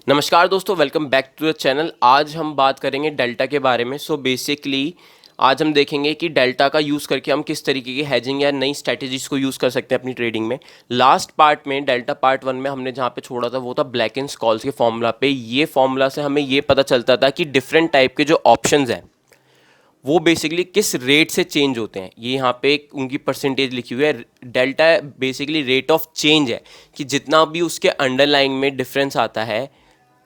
नमस्कार दोस्तों, welcome back to the channel. आज हम बात करेंगे डेल्टा के बारे में। बेसिकली आज हम देखेंगे कि डेल्टा का यूज़ करके हम किस तरीके की हैजिंग या नई स्ट्रैटेजीज को यूज़ कर सकते हैं अपनी ट्रेडिंग में। लास्ट पार्ट में डेल्टा पार्ट 1 में हमने जहाँ पे छोड़ा था वो था ब्लैक एंड स्कॉल्स के फॉर्मूला पे। ये फॉर्मूला से हमें ये पता चलता था कि डिफरेंट टाइप के जो ऑप्शंस हैं वो बेसिकली किस रेट से चेंज होते हैं। ये यहाँ पे एक उनकी परसेंटेज लिखी हुई है। Delta basically rate of change है कि जितना भी उसके अंडरलाइंग में डिफरेंस आता है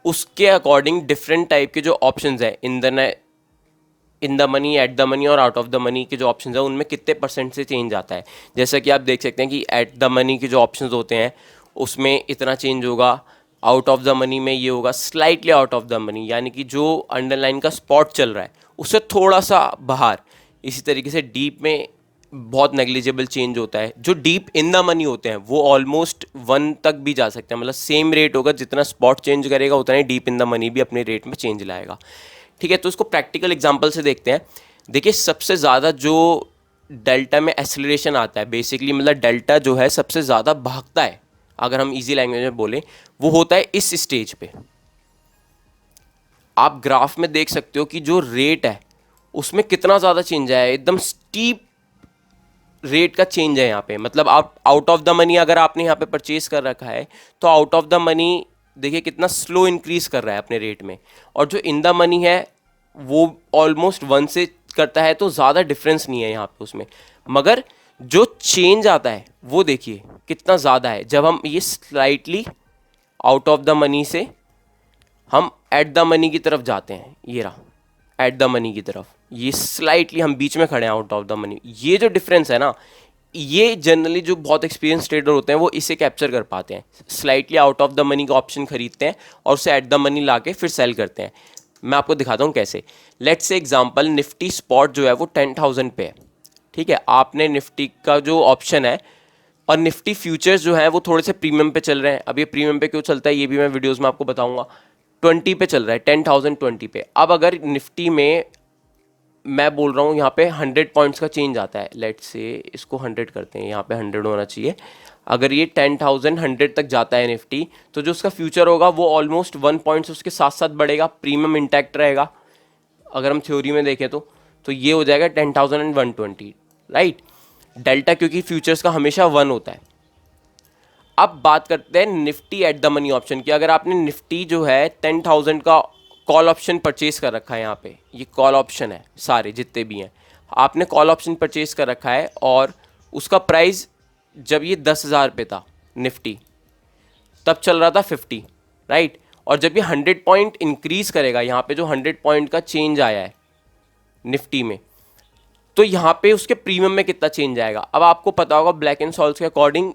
उसके अकॉर्डिंग डिफरेंट टाइप के जो ऑप्शंस हैं in the money, eight the money और आउट ऑफ द मनी के जो ऑप्शंस हैं उनमें कितने परसेंट से चेंज आता है। जैसा कि आप देख सकते हैं कि एट द मनी के जो ऑप्शंस होते हैं उसमें इतना चेंज होगा, आउट ऑफ द मनी में ये होगा slightly out of the money, यानी कि जो अंडरलाइन का स्पॉट चल रहा है उससे थोड़ा सा बाहर। इसी तरीके से डीप में बहुत नेग्लिजिबल चेंज होता है। जो डीप इन द मनी होते हैं वो ऑलमोस्ट 1 तक भी जा सकते हैं, मतलब सेम रेट होगा, जितना स्पॉट चेंज करेगा उतना ही डीप इन द मनी भी अपने रेट में चेंज लाएगा। ठीक है, तो इसको प्रैक्टिकल एग्जांपल से देखते हैं। देखिए, सबसे ज़्यादा जो डेल्टा में एक्सेलरेशन आता है, बेसिकली मतलब डेल्टा जो है सबसे ज़्यादा भागता है, अगर हम इजी लैंग्वेज में बोलें, वो होता है इस स्टेज पे। आप ग्राफ में देख सकते हो कि जो रेट है उसमें कितना ज़्यादा चेंज आया है, एकदम स्टीप रेट का चेंज है यहाँ पे। मतलब आप आउट ऑफ द मनी अगर आपने यहाँ पे परचेज कर रखा है तो आउट ऑफ द मनी देखिए कितना स्लो इंक्रीज कर रहा है अपने रेट में, और जो इन द मनी है वो ऑलमोस्ट 1 से करता है, तो ज़्यादा डिफरेंस नहीं है यहाँ पे उसमें। मगर जो चेंज आता है वो देखिए कितना ज़्यादा है। जब हम ये slightly out of the money से हम एट द मनी की तरफ जाते हैं, ये रहा एट द मनी की तरफ, ये स्लाइटली हम बीच में खड़े हैं आउट ऑफ द मनी। ये जो डिफरेंस है ना, ये जनरली जो बहुत एक्सपीरियंस ट्रेडर होते हैं वो इसे कैप्चर कर पाते हैं। Slightly out of the money का ऑप्शन खरीदते हैं और उसे एट द मनी ला के फिर सेल करते हैं। मैं आपको दिखाता हूँ कैसे। Let's say example, Nifty spot जो है वो 10,000 पे है। ठीक है, आपने निफ्टी का जो ऑप्शन है और निफ्टी फ्यूचर्स जो है वो थोड़े से प्रीमियम पे चल रहे हैं। अब ये प्रीमियम पे क्यों चलता है ये भी मैं वीडियोस में आपको बताऊंगा। 20 पे चल रहा है, 10,020 पे। अब अगर निफ्टी में मैं बोल रहा हूँ यहाँ पे 100 पॉइंट्स का चेंज आता है, लेट्स से इसको 100 करते हैं, यहाँ पे 100 होना चाहिए। अगर ये 10,100 तक जाता है निफ्टी, तो जो उसका फ्यूचर होगा वो ऑलमोस्ट 1 पॉइंट्स उसके साथ साथ बढ़ेगा, प्रीमियम इंटैक्ट रहेगा। अगर हम थ्योरी में देखें तो ये हो जाएगा 10,120, राइट। डेल्टा क्योंकि फ्यूचर्स का हमेशा 1 होता है। अब बात करते हैं Nifty eight the money option की। अगर आपने निफ्टी जो है 10,000 का कॉल ऑप्शन परचेज कर रखा है, यहाँ पे ये कॉल ऑप्शन है, सारे जितने भी हैं आपने कॉल ऑप्शन परचेज कर रखा है, और उसका प्राइस जब ये 10,000 पे था निफ्टी, तब चल रहा था 50, राइट। और जब ये 100 पॉइंट इंक्रीज करेगा, यहाँ पे जो 100 पॉइंट का चेंज आया है निफ्टी में, तो यहाँ पे उसके प्रीमियम में कितना चेंज आएगा। अब आपको पता होगा ब्लैक एंड सॉल्स के अकॉर्डिंग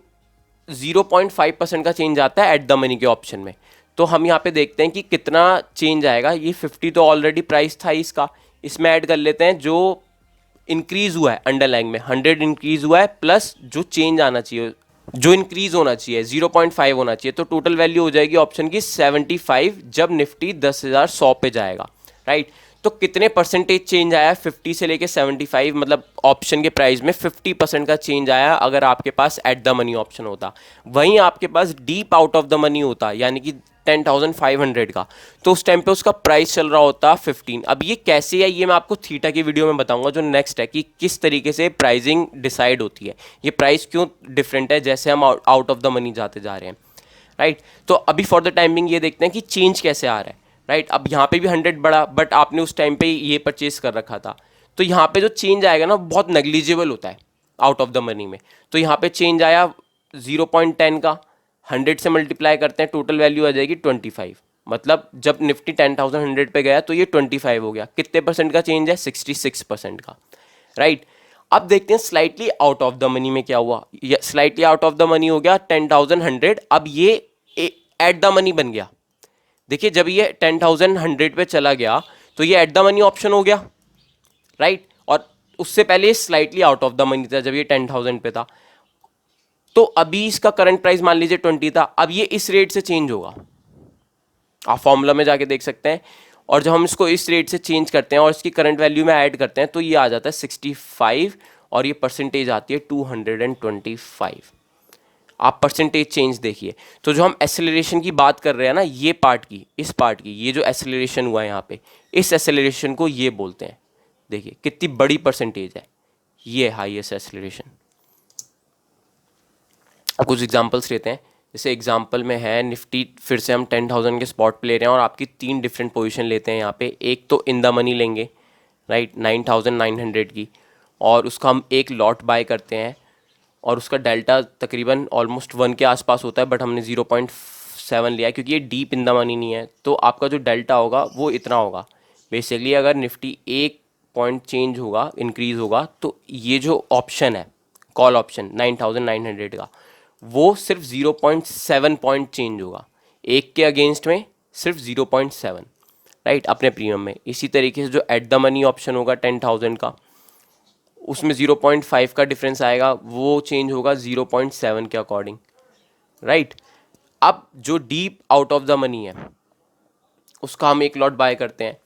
0.5% का चेंज आता है एट द मनी के ऑप्शन में। तो हम यहाँ पे देखते हैं कि कितना चेंज आएगा। ये 50 तो ऑलरेडी प्राइस था इसका, इसमें ऐड कर लेते हैं जो इंक्रीज हुआ है अंडरलाइंग में, 100 इंक्रीज हुआ है प्लस जो चेंज आना चाहिए, जो इंक्रीज होना चाहिए 0.5 होना चाहिए, तो टोटल वैल्यू हो जाएगी ऑप्शन की 75 जब निफ्टी 10,100 पे जाएगा, राइट। तो कितने परसेंटेज चेंज आया 50 से लेके 75, मतलब ऑप्शन के प्राइस में 50% का चेंज आया अगर आपके पास एट द मनी ऑप्शन होता। वहीं आपके पास deep out of the money होता, यानी कि 10,500 का, तो उस टाइम पे उसका प्राइस चल रहा होता 15। अब ये कैसे है ये मैं आपको थीटा की वीडियो में बताऊंगा जो नेक्स्ट है, कि किस तरीके से प्राइसिंग डिसाइड होती है, ये प्राइस क्यों डिफरेंट है जैसे हम आउट ऑफ द मनी जाते जा रहे हैं, राइट। तो अभी फॉर द टाइमिंग ये देखते हैं कि चेंज कैसे आ रहा है, राइट। अब यहाँ पे भी 100 बढ़ा, बट आपने उस टाइम पे ये परचेज कर रखा था, तो यहाँ पे जो चेंज आएगा ना बहुत नेग्लिजिबल होता है आउट ऑफ द मनी में। तो यहाँ पे चेंज आया 0.10 का, 100 से मल्टीप्लाई करते हैं, टोटल वैल्यू आ जाएगी 25। मतलब जब निफ्टी 10,100 पे गया तो ये 25 हो गया। कितने परसेंट का चेंज है 66% का, राइट। अब देखते हैं slightly out of the money में क्या हुआ। Slightly out of the money हो गया 10,100, अब ये एट द मनी बन गया। देखिए जब ये 10,100 पे चला गया तो ये एट द मनी ऑप्शन हो गया, राइट। और उससे पहले slightly out of the money था जब ये 10,000 पे था। तो अभी इसका करंट प्राइस मान लीजिए 20 था, अब ये इस रेट से चेंज होगा, आप फॉर्मूला में जाके देख सकते हैं। और जब हम इसको इस रेट से चेंज करते हैं और इसकी करंट वैल्यू में ऐड करते हैं तो ये आ जाता है 65, और ये परसेंटेज आती है 225। आप परसेंटेज चेंज देखिए। तो जो हम एसेलरेशन की बात कर रहे हैं ना, ये पार्ट की, इस पार्ट की, ये जो एसेलरेशन हुआ है यहाँ पे, इस एसेलरेशन को ये बोलते हैं। देखिए कितनी बड़ी परसेंटेज है, ये हाईएस्ट एसेलरेशन। अब कुछ एग्जांपल्स लेते हैं। जैसे एग्जांपल में है निफ्टी, फिर से हम 10,000 के स्पॉट पे ले रहे हैं और आपकी 3 डिफरेंट पोजीशन लेते हैं यहाँ पे। एक तो इन द मनी लेंगे, राइट, 9,900 की, और उसका हम एक लॉट बाय करते हैं और उसका डेल्टा तकरीबन ऑलमोस्ट 1 के आसपास होता है, बट हमने 0.7 लिया है क्योंकि ये डीप इन द मनी नहीं है। तो आपका जो डेल्टा होगा वो इतना होगा। बेसिकली अगर निफ्टी 1 पॉइंट चेंज होगा, इंक्रीज होगा, तो ये जो ऑप्शन है, कॉल ऑप्शन 9,900 का, वो सिर्फ 0.7 पॉइंट चेंज होगा, एक के अगेंस्ट में सिर्फ 0.7, राइट, अपने प्रीमियम में। इसी तरीके से जो एट द मनी ऑप्शन होगा 10,000 का, उसमें 0.5 का डिफरेंस आएगा, वो चेंज होगा 0.7 के अकॉर्डिंग, राइट। अब जो deep out of the money है उसका हम एक लॉट बाय करते हैं,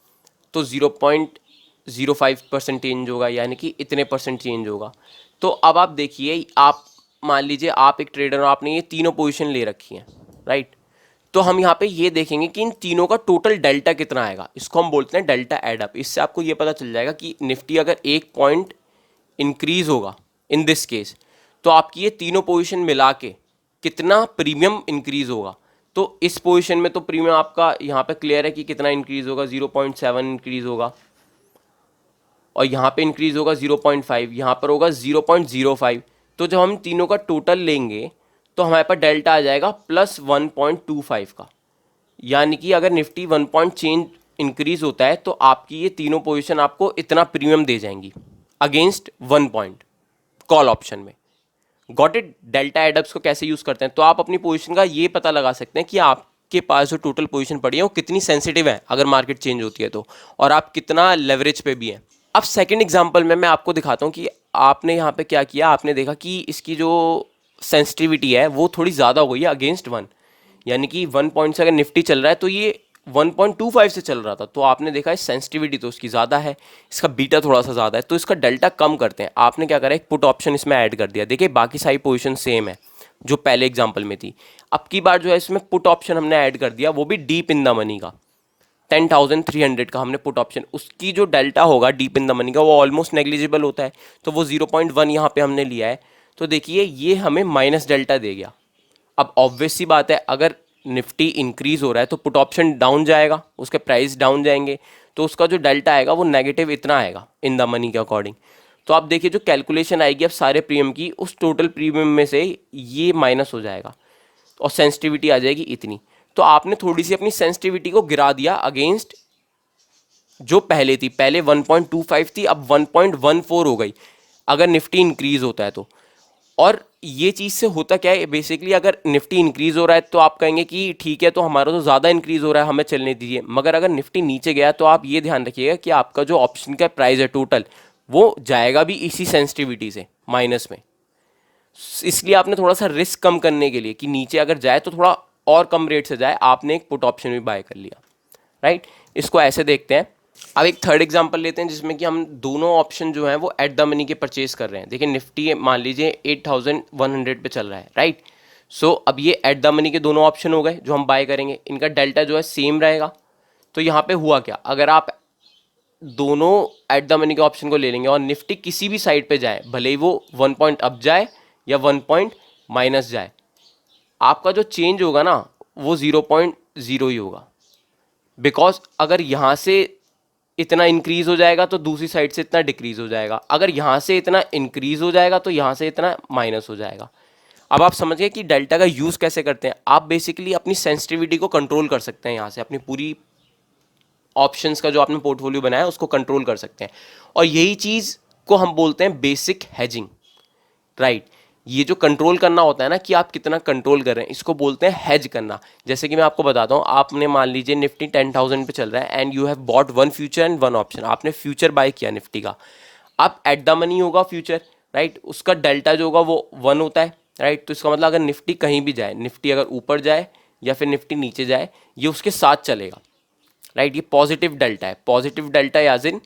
तो 0.05% चेंज होगा, यानी कि इतने परसेंट चेंज होगा। तो अब आप देखिए, आप मान लीजिए आप एक ट्रेडर हो, आपने ये तीनों पोजीशन ले रखी हैं, राइट। तो हम यहाँ पे ये देखेंगे कि इन तीनों का टोटल डेल्टा कितना आएगा, इसको हम बोलते हैं डेल्टा एडअप। इससे आपको ये पता चल जाएगा कि निफ्टी अगर 1 पॉइंट इंक्रीज होगा इन दिस केस, तो आपकी ये तीनों पोजीशन मिला के कितना प्रीमियम इंक्रीज होगा। तो इस पोजीशन में तो प्रीमियम आपका यहाँ पे क्लियर है कि कितना इंक्रीज होगा, 0.7 इंक्रीज होगा, और यहाँ पे इंक्रीज होगा 0.5, यहाँ पर होगा 0.05। तो जब हम तीनों का टोटल लेंगे तो हमारे पास डेल्टा आ जाएगा प्लस 1.25 का, यानी कि अगर निफ्टी 1 पॉइंट चेंज इंक्रीज होता है तो आपकी ये तीनों पोजीशन आपको इतना प्रीमियम दे जाएंगी अगेंस्ट 1 पॉइंट कॉल ऑप्शन में। Got it. डेल्टा एडअप्स को कैसे यूज़ करते हैं, तो आप अपनी पोजीशन का ये पता लगा सकते हैं कि आपके पास जो टोटल पोजीशन पड़ी है वो कितनी सेंसिटिव है अगर मार्केट चेंज होती है तो, और आप कितना लेवरेज पे भी हैं। अब सेकंड एग्जांपल में मैं आपको दिखाता हूँ कि आपने यहाँ पे क्या किया। आपने देखा कि इसकी जो सेंसिटिविटी है वो थोड़ी ज़्यादा हो गई है अगेंस्ट 1, यानी कि 1 पॉइंट से अगर निफ्टी चल रहा है तो ये 1.25 से चल रहा था, तो आपने देखा है सेंसिटिविटी तो उसकी ज़्यादा है, इसका बीटा थोड़ा सा ज़्यादा है, तो इसका डेल्टा कम करते हैं। आपने क्या करा, एक पुट ऑप्शन इसमें ऐड कर दिया। देखिए बाकी सारी पोजीशन सेम है जो पहले एग्जांपल में थी। अब की बार जो है इसमें पुट ऑप्शन हमने ऐड कर दिया, वो भी डीप इन द मनी का, 10,300 का हमने पुट ऑप्शन। उसकी जो डेल्टा होगा डीप इन द मनी का वो ऑलमोस्ट नेग्लिजिबल होता है, तो वो 0.1 यहाँ पे हमने लिया है। तो देखिए ये हमें माइनस डेल्टा दे गया। अब ऑब्वियस सी बात है, अगर निफ्टी इंक्रीज हो रहा है तो पुट ऑप्शन डाउन जाएगा, उसके प्राइस डाउन जाएंगे, तो उसका जो डेल्टा आएगा वो नेगेटिव इतना आएगा इन द मनी के अकॉर्डिंग। तो आप देखिए जो कैलकुलेशन आएगी अब सारे प्रीमियम की, उस टोटल प्रीमियम में से ये माइनस हो जाएगा और सेंसिटिविटी आ जाएगी इतनी। तो आपने थोड़ी सी अपनी सेंसिटिविटी को गिरा दिया अगेंस्ट जो पहले थी। पहले 1.25 थी, अब 1.14 हो गई अगर निफ्टी इंक्रीज होता है तो। और ये चीज़ से होता क्या है, बेसिकली अगर निफ्टी इंक्रीज हो रहा है तो आप कहेंगे कि ठीक है, तो हमारा तो ज़्यादा इंक्रीज हो रहा है, हमें चलने दीजिए। मगर अगर निफ्टी नीचे गया तो आप ये ध्यान रखिएगा कि आपका जो ऑप्शन का प्राइस है टोटल, वो जाएगा भी इसी सेंसिटिविटी से माइनस में। इसलिए आपने थोड़ा सा रिस्क कम करने के लिए कि नीचे अगर जाए तो थोड़ा और कम रेट से जाए, आपने एक पुट ऑप्शन भी बाय कर लिया, राइट। इसको ऐसे देखते हैं। अब एक थर्ड एग्जांपल लेते हैं जिसमें कि हम दोनों ऑप्शन जो हैं वो एट द मनी के परचेज कर रहे हैं। देखिए निफ्टी मान लीजिए 8,100 पे चल रहा है, राइट। सो अब ये एट द मनी के दोनों ऑप्शन हो गए जो हम बाय करेंगे, इनका डेल्टा जो है सेम रहेगा। तो यहाँ पे हुआ क्या, अगर आप दोनों एट द मनी के ऑप्शन को ले लेंगे और निफ्टी किसी भी साइड पे जाए, भले ही वो 1 पॉइंट अप जाए या 1 पॉइंट माइनस जाए, आपका जो चेंज होगा ना वो 0.0 ही होगा। बिकॉज अगर यहाँ से इतना इंक्रीज हो जाएगा तो दूसरी साइड से इतना डिक्रीज हो जाएगा, अगर यहाँ से इतना इंक्रीज हो जाएगा तो यहाँ से इतना माइनस हो जाएगा। अब आप समझ गए कि डेल्टा का यूज़ कैसे करते हैं। आप बेसिकली अपनी सेंसिटिविटी को कंट्रोल कर सकते हैं, यहाँ से अपनी पूरी ऑप्शंस का जो आपने पोर्टफोलियो बनाया है उसको कंट्रोल कर सकते हैं। और यही चीज़ को हम बोलते हैं बेसिक हेजिंग, राइट। ये जो कंट्रोल करना होता है ना कि आप कितना कंट्रोल कर रहे हैं, इसको बोलते हैं हेज करना। जैसे कि मैं आपको बताता हूँ, आपने मान लीजिए निफ्टी 10,000 पे चल रहा है and you have bought 1 future and 1 option. आपने फ्यूचर बाय किया निफ्टी का, अब एट द मनी होगा फ्यूचर, राइट। उसका डेल्टा जो होगा वो 1 होता है, राइट। तो इसका मतलब अगर निफ्टी कहीं भी जाए, निफ्टी अगर ऊपर जाए या फिर निफ्टी नीचे जाए, ये उसके साथ चलेगा, राइट। ये पॉजिटिव डेल्टा है। पॉजिटिव डेल्टा याज इन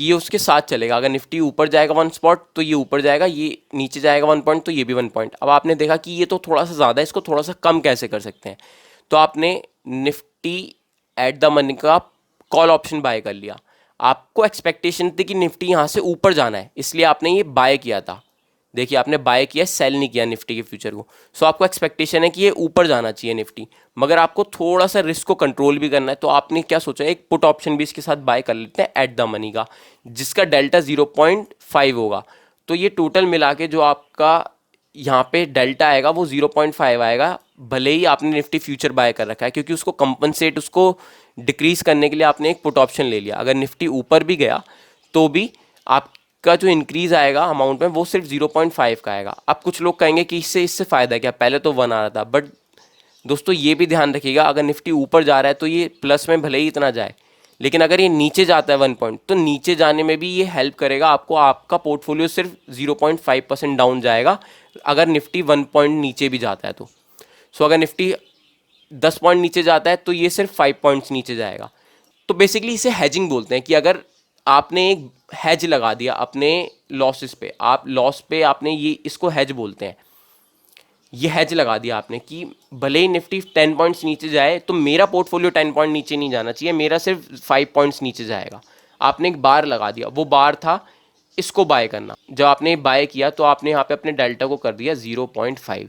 कि ये उसके साथ चलेगा। अगर निफ्टी ऊपर जाएगा 1 स्पॉट तो ये ऊपर जाएगा, ये नीचे जाएगा 1 पॉइंट तो ये भी 1 पॉइंट। अब आपने देखा कि ये तो थोड़ा सा ज़्यादा है, इसको थोड़ा सा कम कैसे कर सकते हैं, तो आपने निफ्टी एट द मनी का कॉल ऑप्शन बाय कर लिया। आपको एक्सपेक्टेशन थी कि निफ्टी यहाँ से ऊपर जाना है, इसलिए आपने ये बाय किया था। देखिए आपने बाय किया, सेल नहीं किया निफ्टी के फ्यूचर को। सो आपको एक्सपेक्टेशन है कि ये ऊपर जाना चाहिए निफ्टी, मगर आपको थोड़ा सा रिस्क को कंट्रोल भी करना है, तो आपने क्या सोचा, एक पुट ऑप्शन भी इसके साथ बाय कर लेते हैं एट द मनी का, जिसका डेल्टा 0.5 होगा। तो ये टोटल मिला के जो आपका यहाँ पे डेल्टा आएगा वो 0.5 आएगा, भले ही आपने निफ्टी फ्यूचर बाय कर रखा है, क्योंकि उसको कंपनसेट, उसको डिक्रीज करने के लिए आपने एक पुट ऑप्शन ले लिया। अगर निफ्टी ऊपर भी गया तो भी आपका जो इंक्रीज आएगा अमाउंट में वो सिर्फ 0.5 का आएगा। अब कुछ लोग कहेंगे कि इससे फ़ायदा क्या, पहले तो 1 आ रहा था। बट दोस्तों ये भी ध्यान रखिएगा, अगर निफ्टी ऊपर जा रहा है तो ये प्लस में भले ही इतना जाए, लेकिन अगर ये नीचे जाता है 1 पॉइंट, तो नीचे जाने में भी ये हेल्प करेगा आपको। आपका पोर्टफोलियो सिर्फ 0.5% डाउन जाएगा अगर निफ्टी 1 पॉइंट नीचे भी जाता है तो। सो अगर निफ्टी 10 पॉइंट नीचे जाता है तो ये सिर्फ 5 पॉइंट्स नीचे जाएगा। तो बेसिकली इसे हैजिंग बोलते हैं, कि अगर आपने एक हैज लगा दिया अपने लॉसेस पे, आप लॉस पे आपने ये, इसको हैज बोलते हैं। ये हैज लगा दिया आपने कि भले ही निफ्टी 10 पॉइंट्स नीचे जाए तो मेरा पोर्टफोलियो 10 पॉइंट नीचे नहीं जाना चाहिए, मेरा सिर्फ 5 पॉइंट्स नीचे जाएगा। आपने एक बार लगा दिया, वो बार था इसको बाय करना। जब आपने बाय किया तो आपने यहाँ पे अपने डेल्टा को कर दिया 0.5,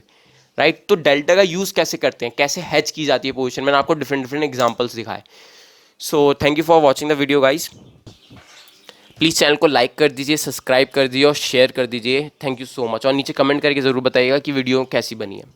राइट। तो डेल्टा का यूज़ कैसे करते हैं, कैसे हैज की जाती है पोजीशन, मैंने आपको डिफरेंट एग्जांपल्स दिखाए। So thank you for watching the video guys. Please channel को लाइक कर दीजिए, सब्सक्राइब कर दीजिए और शेयर कर दीजिए। Thank you so much. और नीचे कमेंट करके ज़रूर बताइएगा कि वीडियो कैसी बनी है।